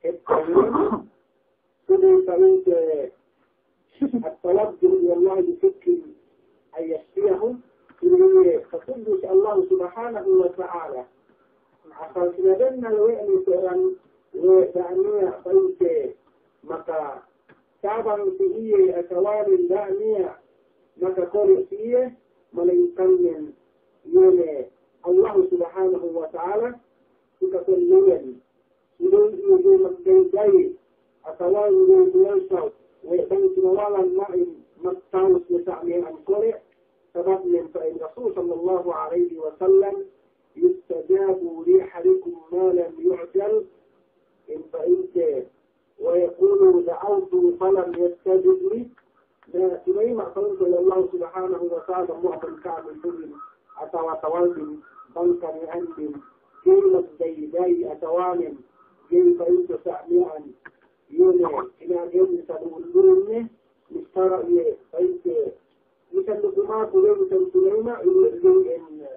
التعليم سنة فإنت التوجه والله بفكر أن يشفيهم فتدرك الله سبحانه وتعالى عشان سندنا الوئن سيرا ودعنية فإنت مكا تعبا فيه أتوالي الدعنية مكا قول فيه من يكمل يوم الله سبحانه وتعالى تكتلين يوم الجاي أتوالي يوم ويبنت نوالا الماء مستانس لتعمير الكل سبب من فإن رسول صلى الله عليه وسلم يستجاب لأحدكم ما لم يعجل إن فإنت ويقول دعوت فلم يستجب لي لا سليم أقول الله سبحانه وتعالى معظم كعب الدين أتوى توالد بنكا عند كلمة جاي أتوالد جاي فإنت سأميعا يوني إلى جيد سنولونه مشترى فإنت يسلقما كلهم سليمة يقول إن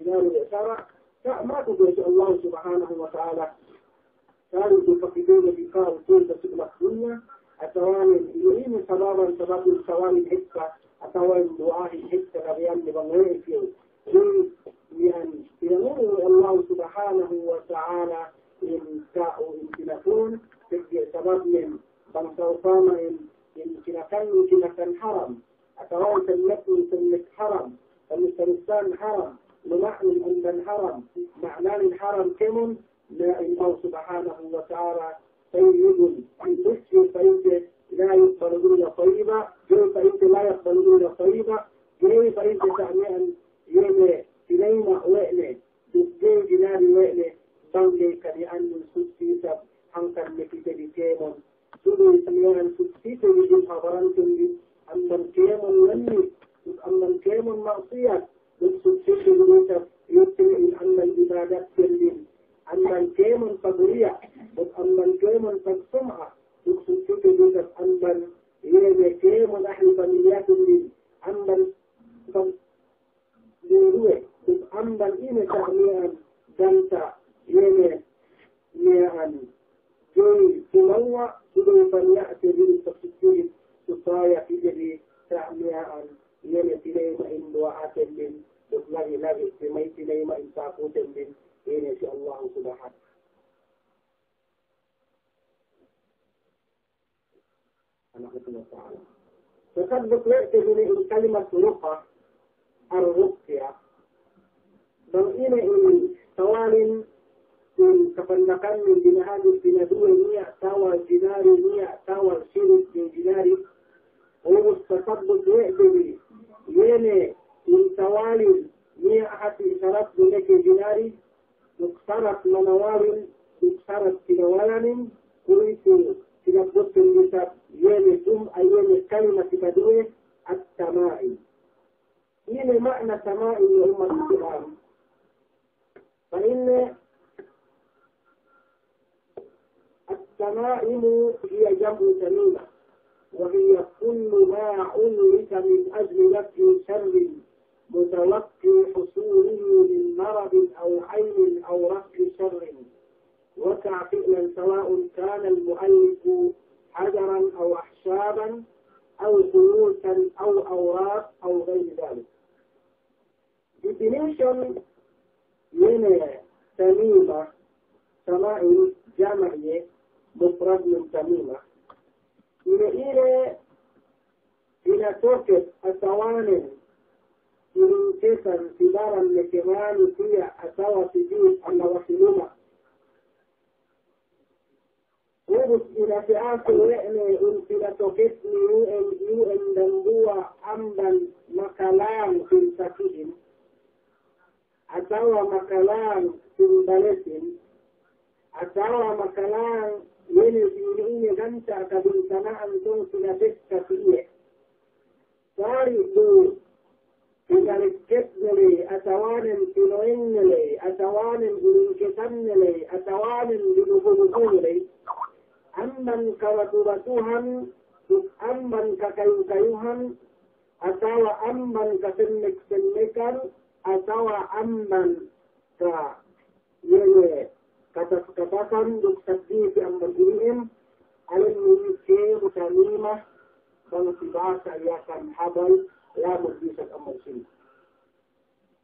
بلال يسارع ما تقول الله سبحانه وتعالى كانوا يفقدون بقاء طول تسلق الدنيا أتوان يرين سبابا سباب السوال الحكة أتوان دعاء الحكة لبيان لبنوه فيه يعني ينور الله سبحانه وتعالى إن كاء امتنفون في سبب من بنصوصانا إن كنكن حرم أتوان سنك حرم فالمستنسان حرم لمعنى أن حرم معنى الحرم كمن لا الله سبحانه وتعالى سيد يشفي فإنت لا يقبلون طيبة كيف فإنت لا يقبلون طيبة كيف فإنت تعميا يوم إلينا وإلي تسجيل جنال وإلي بانجيك لأن السبسيسة حنكا لكي كيمون سنو سميان السبسيسة يجب حضرانكم لي أما كيمون لني أما كيمون معصية السبسيسة يجب يبتلئ أن الإبادات كلين أما الكيمون فضرية أما الكيمون فالسمعة يقصد يوجد أما الكيمون أهل فمليات من أما الفضلية أما الإيمة تعميان دانتا يمي ميان جوي سموة سلوفا يأتي بالتفسير تصايا في جري تعميان يمي تليم إن دعاء من تطلعي لغي سمي تليم إن تاقوت من إن شاء الله سبحانه فقد يعتبر الكلمة رقى الرقية بل إن سوال تفنقا من جنهاد الجنادوة مية تاوى الجنار مية تاوى الشرك من جناري ومستقبل يعتبر يلي من سوال مية أحد إشارات لك جناري مكسرت منوال مكسرت كنوالان كويس تنبط النسب يلي ثم أيام الكلمة بدوه التمائم يلي معنى تمائم يوم القيامة فإن التمائم هي جمع تميمة وهي كل ما علق من أجل نفي شر متوقي حصوله من مرض أو عين أو رفع شر وقع فعلا سواء كان المؤلف حجرا أو أحشابا أو خيوطا أو أوراق أو غير ذلك. definition من تميمة تمائم جمعية مفرد من تميمة إلى توكت الثواني إن كسر سبارا لكمان فيها أسوى سجود أن وحلومة وبس إلى فئات وإني إلى توكتني يؤن دنبوة أمبا مكالان في سكين أسوى مكالان في بلسين أسوى مكالان ينزيني غنتا كبنتنا أنتم سنتك فيه تاريخ إذا الكتنلي أتوان تنوينلي أتوان إنكتنلي أتوان لنفذنلي أمن كرتبتها أمن ككيكيها أتوى أمن كسنك سنكا أتوى أمن كتسك كتاكم بالتسديد أمر الإيم على الميكي مسلمة بانتباس أياكم حبل لا مديسة أمر سنة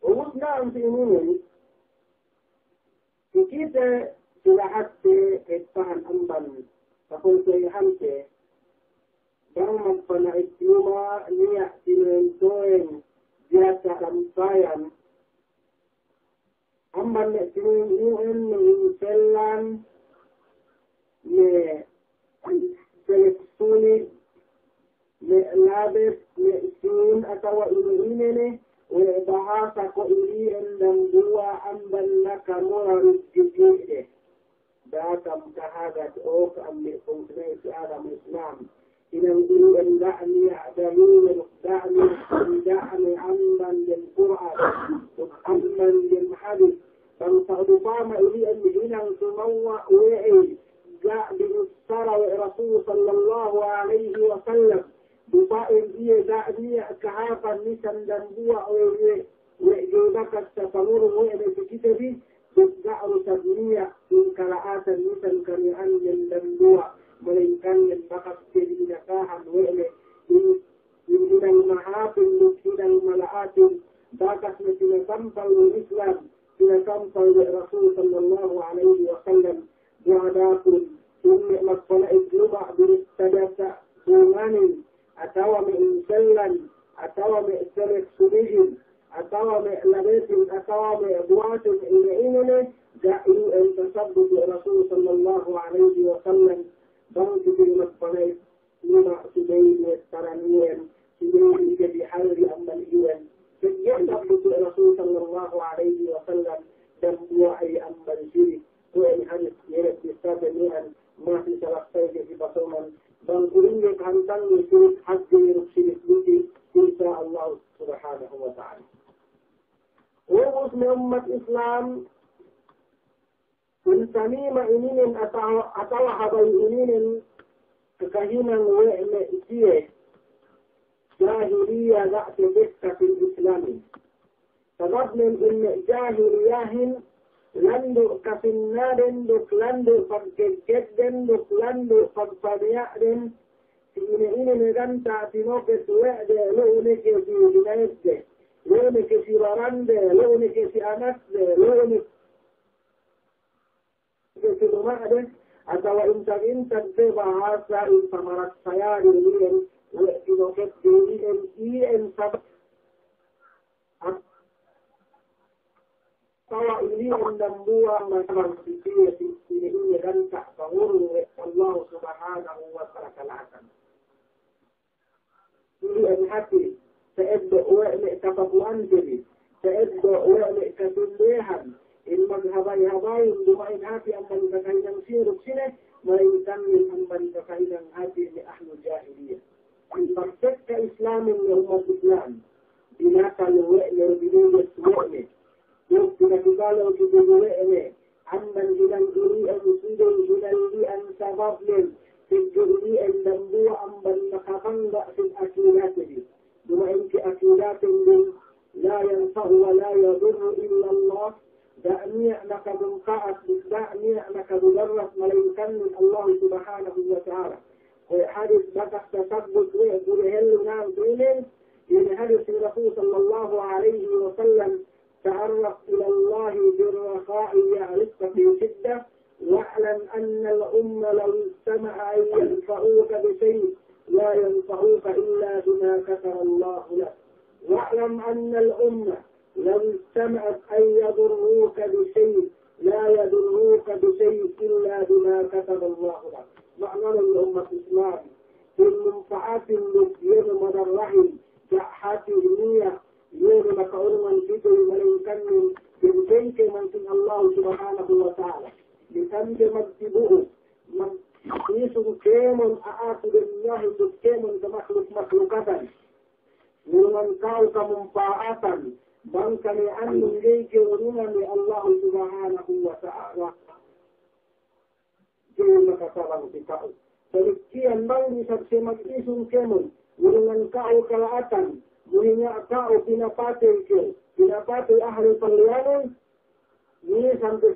ومسنا أنت إيماني في كيسة سلاحات اتفهم أمبا فقلت يحمته دعما فنعتيوما ليأتي من توين جاتا أمسايا أما نأتيون إن سلان لسلسوني لابس لسين أتوى إلينني وإبعاث قئلي أن دنبوا أمبا لك مرر الجديد ذاك متهادت أوك أم لأنسنيس آدم الإسلام إذا نقول أن دعني أعدمين دعني عمّا للقرآن عمّا للحديث فانصعدفام إلي أن هنا تموأ وعي جاء بالسر رسول صلى الله عليه وسلم بطائر إيه دعني كهافا نسا دنبوع وإجيبك التفنور وإن في كتبي تدعر تبنية من كراءات النسا كمئن للدنبوع ولن كان ينبقى سبيل نكاحا وإن من المحافل من الملعات باكت مثل تنفل الإسلام إلى تنفل الرسول صلى الله عليه وسلم بعداكم ثم مصنع الجمع بالسدسة ثمان أتوى من سلا أتوى من سلك سبيل أتوى من لبيت أتوى من أبوات إلى جاءوا أن تصدق الرسول صلى الله عليه وسلم بانك بالمصنع لما سبيل الترانيين سبيل بحال أما الإيوان فيصدق الرسول صلى الله عليه وسلم دموعي أما الجري وإن حدث يرد بستابنيا ما في سلقتين في بصوما بانقليك عن تنسيك حتى يرسل اسمك إن شاء الله سبحانه وتعالى ومسلم أمة إسلام من تميم إنين أتوحب إنين كهينا وإنئتيه جاهلية ذات بسة في الإسلام فضبن إن جاهلية لندو كفنادندك لندو فبكجدندك لندو فبفريادن إن نغنتا تنوكس وعد لونك في جنايد لونك في برند لونك في أنس لونك في المعدن أتوى إنت تبع عاسا إن ثمرت سياري لين وإنوكس في إن سبب طوى إليه النبوة مثلا في سنين لن تحفظون الله سبحانه وترك العسل في أن حكي سأبدأ وأمئ كفف أنجلي سأبدأ وأمئ كتليها المذهبي هضاين بما إن هاتي أما لفكينا نسير بسنة وإن تنمي أما لفكينا هاتي لأهل الجاهلية فارتك إسلام يوم الإسلام بناك الوئل بدون الوئل يمكن تقالوا كذلك عمن إلى الجريء مسيد إلى الجريء سبب في الجريء الدنبوع أمن مخفنغ في الأكيلات بما إنك أكيلات لا ينفع ولا يضر إلا الله دعني أنك منقعت دعني أنك مدرس مليكا من الله سبحانه وتعالى وحدث بك تثبت ويقول هل نام دينين إن حدث الرسول صلى الله عليه وسلم تعرف إلى الله بالرخاء يعرفك في شدة واعلم أن الأمة لو اجتمع أن ينفعوك بشيء لا ينفعوك إلا بما كتب الله لك واعلم أن الأمة لو اجتمعت أن يضروك بشيء لا يضروك بشيء إلا بما كتب الله لك معنى الأمة الإسلام في المنفعات المسير مدرهم جاحات النية يوم مكعور جدو وليكمل بالبيت من الله سبحانه وتعالى لتمد مكتبه يسو كيمن أعاقب الله كيمن كمخلوق مخلوقة ومن كاوك منفعة بانك لأن إليك ونمن الله سبحانه وتعالى جيوم كتابه بكاو فلكي المولي سبسمك يسو كيمن ومن كاوك لأتن menyiapkan pinapati ahli pengliharan ini sampai